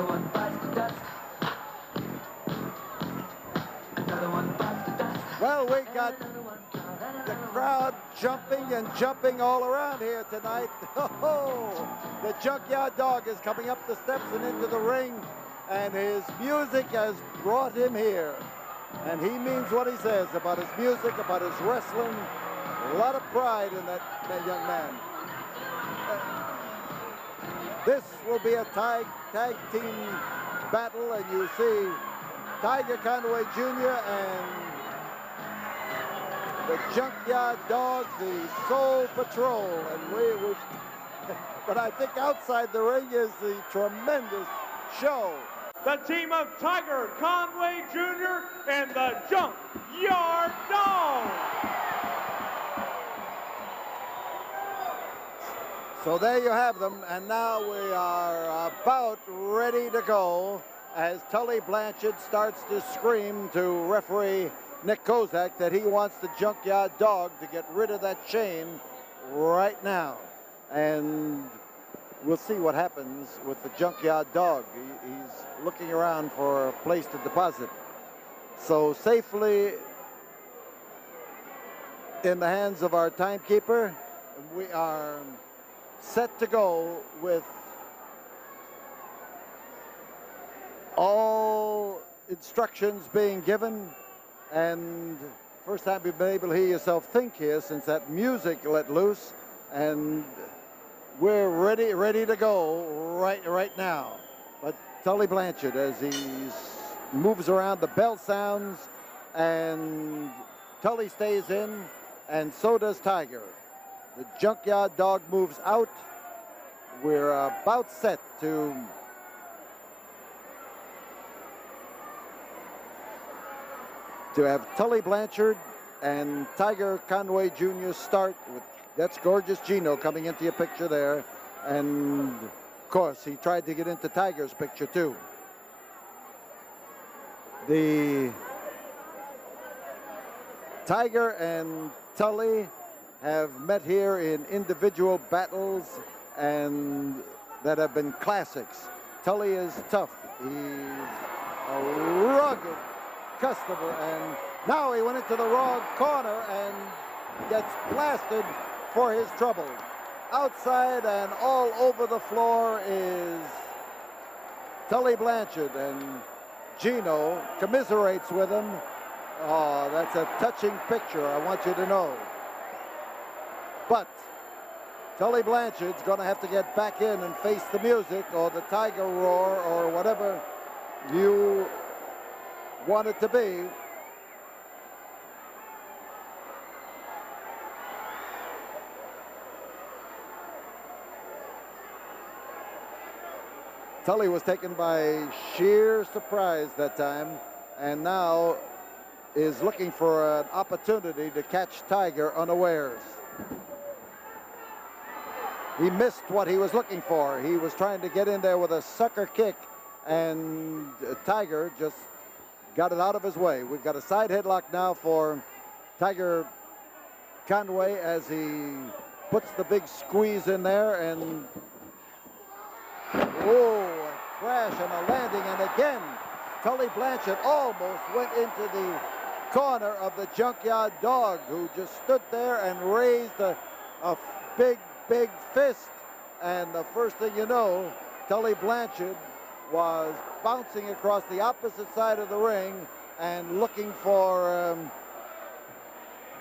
Another one bites the dust. Another one bites the dust. Well, we got the crowd jumping and jumping all around here tonight. Oh, the Junkyard Dog is coming up the steps and into the ring, and his music has brought him here. And he means what he says about his music, about his wrestling. A lot of pride in that young man. This will be a tag team battle, and you see Tiger Conway Jr. and the Junkyard Dog, the Soul Patrol, and but I think outside the ring is the tremendous show. The team of Tiger Conway Jr. and the Junkyard Dog. So there you have them, and now we are about ready to go as Tully Blanchard starts to scream to referee Nick Kozak that he wants the Junkyard Dog to get rid of that chain right now. And we'll see what happens with the Junkyard Dog. He's looking around for a place to deposit. So safely in the hands of our timekeeper, we are set to go with all instructions being given, and first time you've been able to hear yourself think here since that music let loose, and we're ready to go right now. But Tully Blanchard, as he moves around, the bell sounds, and Tully stays in, and so does Tiger. The Junkyard Dog moves out. We're about set to have Tully Blanchard and Tiger Conway Jr. start with, that's Gorgeous Gino coming into your picture there. And of course, he tried to get into Tiger's picture too. The Tiger and Tully have met here in individual battles and that have been classics. Tully is tough. He's a rugged customer, and now he went into the wrong corner and gets blasted for his trouble. Outside and all over the floor is Tully Blanchard, and Gino commiserates with him. Oh, that's a touching picture, I want you to know. But Tully Blanchard's going to have to get back in and face the music or the Tiger Roar or whatever you want it to be. Tully was taken by sheer surprise that time, and now is looking for an opportunity to catch Tiger unawares. He missed what he was looking for. He was trying to get in there with a sucker kick, and Tiger just got it out of his way. We've got a side headlock now for Tiger Conway as he puts the big squeeze in there, and oh, a crash and a landing, and again, Tully Blanchard almost went into the corner of the Junkyard Dog, who just stood there and raised a big fist, and the first thing you know, Tully Blanchard was bouncing across the opposite side of the ring and looking for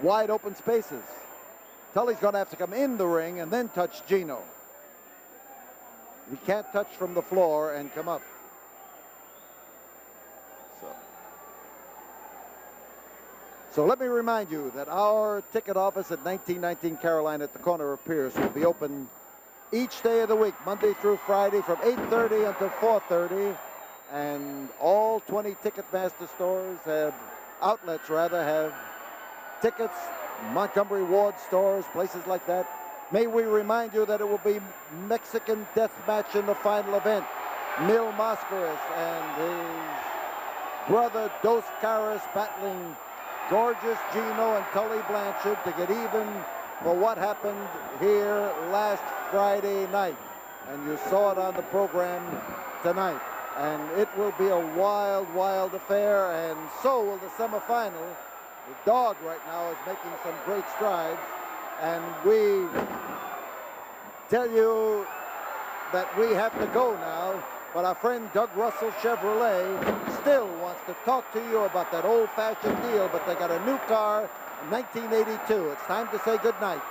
wide open spaces. Tully's going to have to come in the ring and then touch Gino. He can't touch from the floor and come up. So let me remind you that our ticket office at 1919 Caroline at the corner of Pierce will be open each day of the week, Monday through Friday, from 8:30 until 4:30. And all 20 Ticketmaster stores outlets have tickets, Montgomery Ward stores, places like that. May we remind you that it will be Mexican death match in the final event. Mil Mascaras and his brother Dos Caras battling Gorgeous Gino and Tully Blanchard to get even for what happened here last Friday night. And you saw it on the program tonight. and it will be a wild, wild affair, and so will the semifinal. The dog right now is making some great strides, and we tell you that we have to go now, but our friend Doug Russell Chevrolet still wants to talk to you about that old-fashioned deal, but they got a new car in 1982. It's time to say goodnight.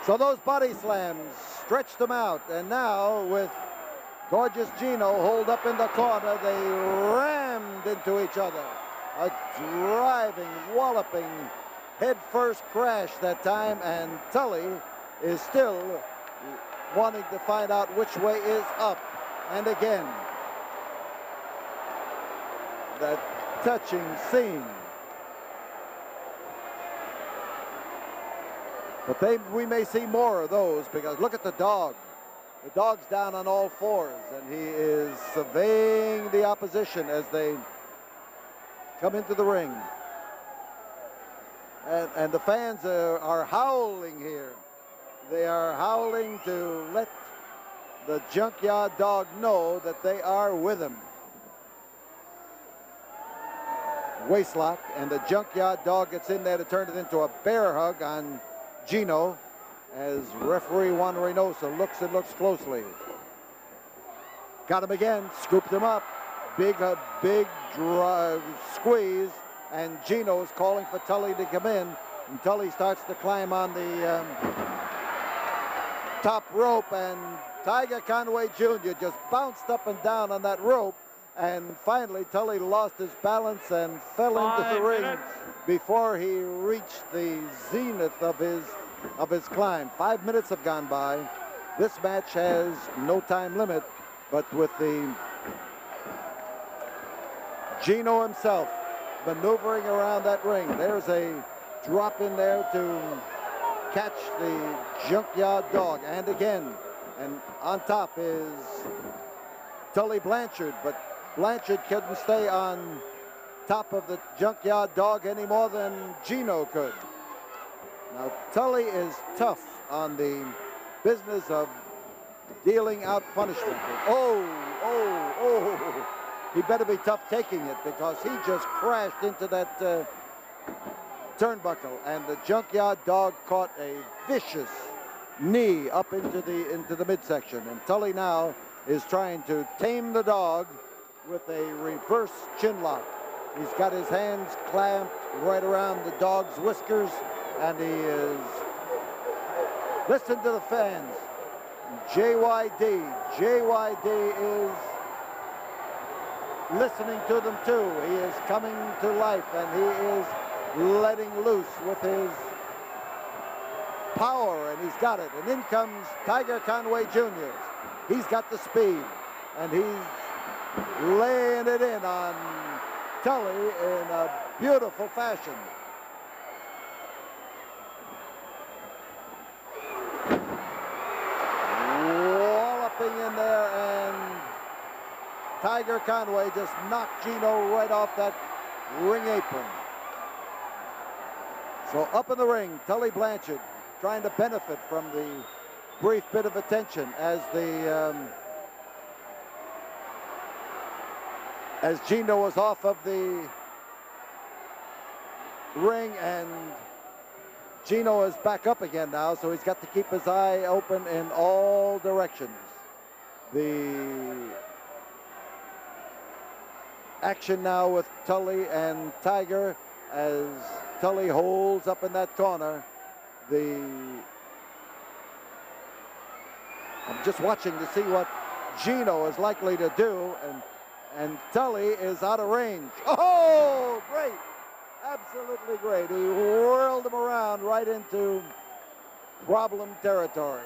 So those body slams stretched them out, and now with Gorgeous Gino holed up in the corner, they rammed into each other. A driving, walloping, head-first crash that time, and Tully is still wanting to find out which way is up. And again, that touching scene. But we may see more of those, because look at the dog. The dog's down on all fours, and he is surveying the opposition as they come into the ring. And the fans are howling here. They are howling to let the Junkyard Dog know that they are with him. Waistlock, and the Junkyard Dog gets in there to turn it into a bear hug on Gino, as referee Juan Reynosa looks and looks closely. Got him again, scooped him up. Big squeeze, and Gino is calling for Tully to come in. And Tully starts to climb on the top rope, and Tiger Conway Jr. just bounced up and down on that rope, and finally Tully lost his balance and fell into the ring before he reached the zenith of his climb. 5 minutes have gone by. This match has no time limit, but with the Gino himself maneuvering around that ring. There's a drop in there to catch the Junkyard Dog, and again, and on top is Tully Blanchard, but Blanchard couldn't stay on top of the Junkyard Dog any more than Gino could. Now Tully is tough on the business of dealing out punishment. Oh, he better be tough taking it, because he just crashed into that turnbuckle, and the Junkyard Dog caught a vicious knee up into the midsection, and Tully now is trying to tame the dog with a reverse chin lock. He's got his hands clamped right around the dog's whiskers, and he is, listen to the fans, JYD is listening to them too. He is coming to life, and he is letting loose with his power, and he's got it. And in comes Tiger Conway Jr. He's got the speed, and he's laying it in on Tully in a beautiful fashion. Walloping in there, and Tiger Conway just knocked Gino right off that ring apron. So up in the ring, Tully Blanchard trying to benefit from the brief bit of attention as as Gino was off of the ring, and Gino is back up again now, so he's got to keep his eye open in all directions. The action now with Tully and Tiger as Tully holds up in that corner. I'm just watching to see what Gino is likely to do, and Tully is out of range. Oh, great! Absolutely great. He whirled him around right into problem territory.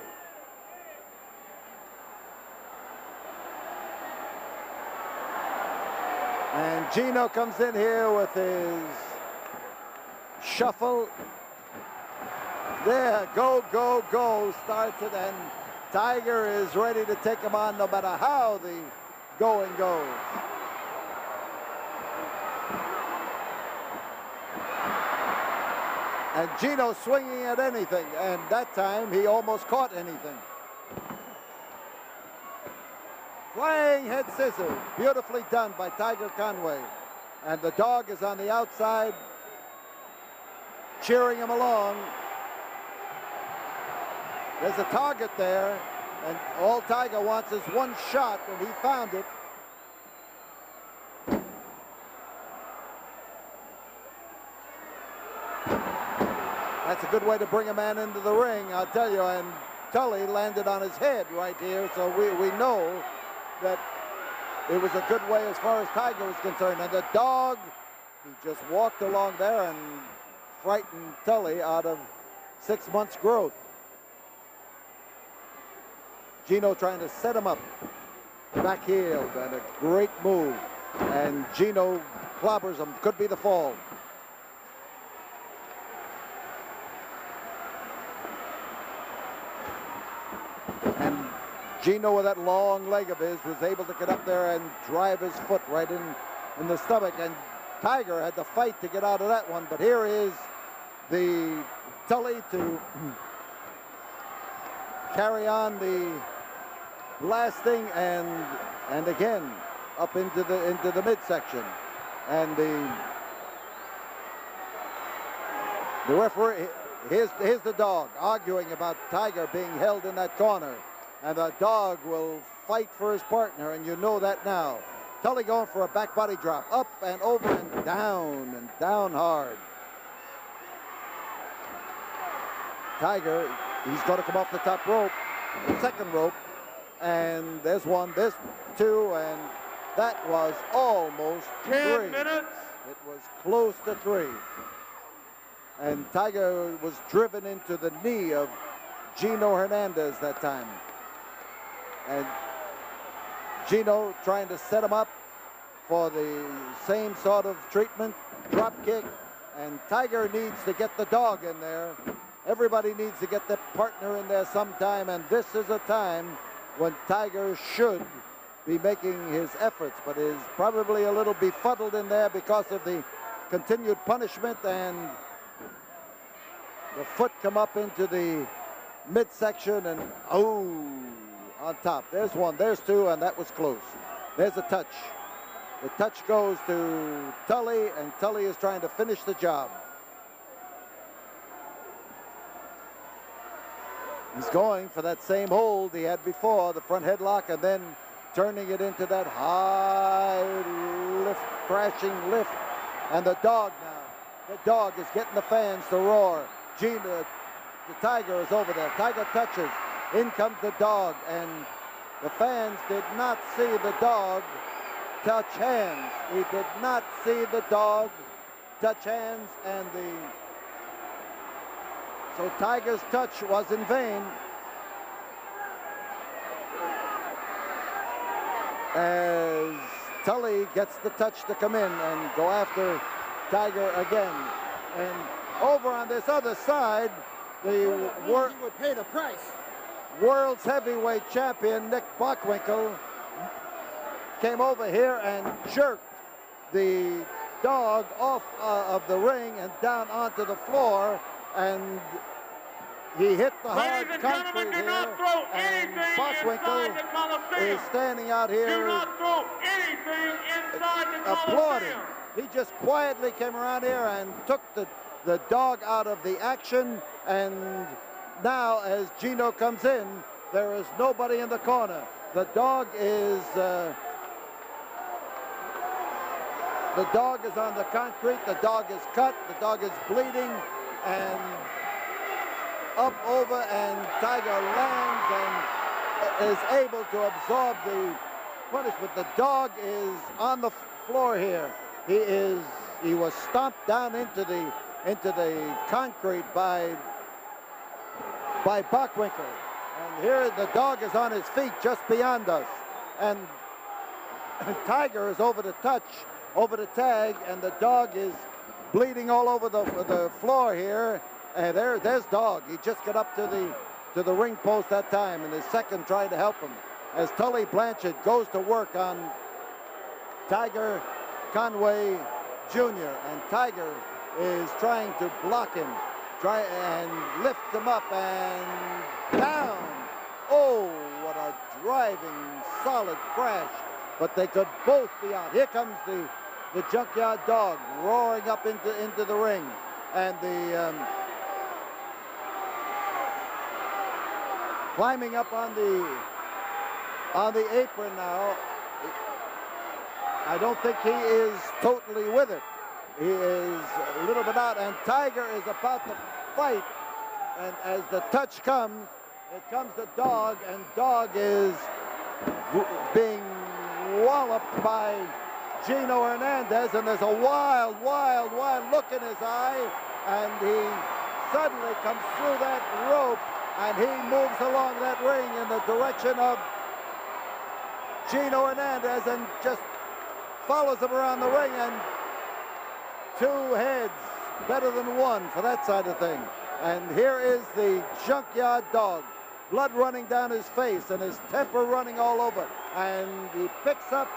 And Gino comes in here with his shuffle. There, go, go, go, starts it, and Tiger is ready to take him on no matter how the going goes. And Gino swinging at anything, and that time he almost caught anything. Flying head scissors, beautifully done by Tiger Conway. And the dog is on the outside, cheering him along. There's a target there, and all Tiger wants is one shot, and he found it. That's a good way to bring a man into the ring, I'll tell you, and Tully landed on his head right here, so we know that it was a good way as far as Tiger was concerned. And the dog, he just walked along there and frightened Tully out of 6 months' growth. Gino trying to set him up, back heel, and a great move. And Gino clobbers him, could be the fall. And Gino, with that long leg of his, was able to get up there and drive his foot right in the stomach. And Tiger had to fight to get out of that one. But here is the Tully to carry on the blasting and again up into the midsection. And the referee, here's the dog arguing about Tiger being held in that corner. And the dog will fight for his partner, and you know that now. Tully going for a back body drop, up and over and down hard. Tiger, he's going to come off the top rope, the second rope, and there's one, there's two, and that was almost 10 three. minutes. It was close to 3. And Tiger was driven into the knee of Gino Hernandez that time. And Gino trying to set him up for the same sort of treatment, drop kick, and Tiger needs to get the dog in there. Everybody needs to get their partner in there sometime, and this is a time when Tiger should be making his efforts, but is probably a little befuddled in there because of the continued punishment, and the foot come up into the midsection, and on top. There's one, there's two, and that was close. There's a touch. The touch goes to Tully, and Tully is trying to finish the job. He's going for that same hold he had before, the front headlock, and then turning it into that high lift, crashing lift. And the dog now, the dog is getting the fans to roar. The Tiger is over there. Tiger touches. In comes the dog, and the fans did not see the dog touch hands. He did not see the dog touch hands, and so Tiger's touch was in vain. As Tully gets the touch to come in and go after Tiger again. And over on this other side, the would pay the price. world's heavyweight champion Nick Bockwinkel came over here and jerked the dog off of the ring and down onto the floor, and he hit the hard concrete here, and Bockwinkel is standing out here applauding. He just quietly came around here and took the dog out of the action, and now as Gino comes in, there is nobody in the corner. The dog is on the concrete. The dog is cut. The dog is bleeding, and up over, and Tiger lands and is able to absorb the punishment. The dog is on the floor here. He was stomped down into the concrete by Bockwinkel. And here the dog is on his feet just beyond us. And Tiger is over the tag, and the dog is bleeding all over the floor here. And there's dog. He just got up to the ring post that time, and his second tried to help him. As Tully Blanchard goes to work on Tiger Conway Jr., and Tiger is trying to block him, try and lift him up and down. Oh, what a driving solid crash, but they could both be out. Here comes the Junkyard Dog roaring up into the ring, and the climbing up on the apron now. I don't think he is totally with it. He is a little bit out, and Tiger is about to fight. And as the touch comes, it comes the Dog, and Dog is being walloped by Gino Hernandez, and there's a wild, wild, wild look in his eye, and he suddenly comes through that rope, and he moves along that ring in the direction of Gino Hernandez and just follows him around the ring, and two heads better than one for that side of thing. And here is the Junkyard Dog, blood running down his face and his temper running all over, and he picks up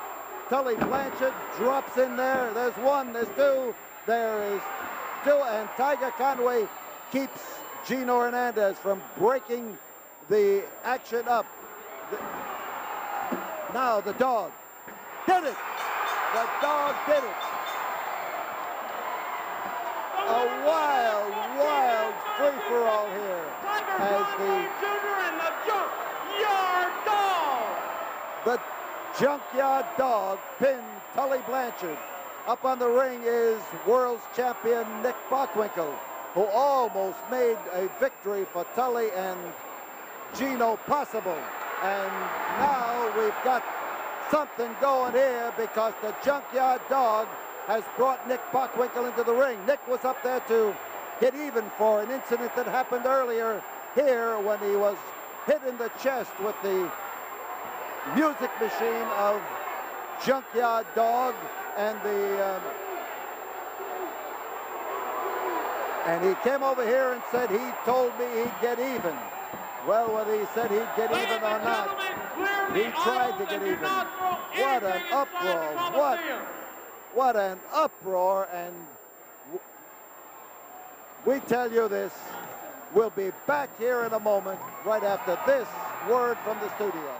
Tully Blanchard, drops in there. There's one, there's two, there is two, and Tiger Conway keeps Gino Hernandez from breaking the action up. Now the Dog did it. The Dog did it. A wild, wild free-for-all here as the Junkyard Dog pinned Tully Blanchard. Up on the ring is world's champion Nick Bockwinkel, who almost made a victory for Tully and Gino possible. And now we've got something going here because the Junkyard Dog has brought Nick Bockwinkel into the ring. Nick was up there to get even for an incident that happened earlier here when he was hit in the chest with the music machine of Junkyard Dog, and and he came over here and said he told me he'd get even. Well, whether he said he'd get even or not, he tried to get even. What an uproar! What an uproar! And we tell you this. We'll be back here in a moment, right after this word from the studio.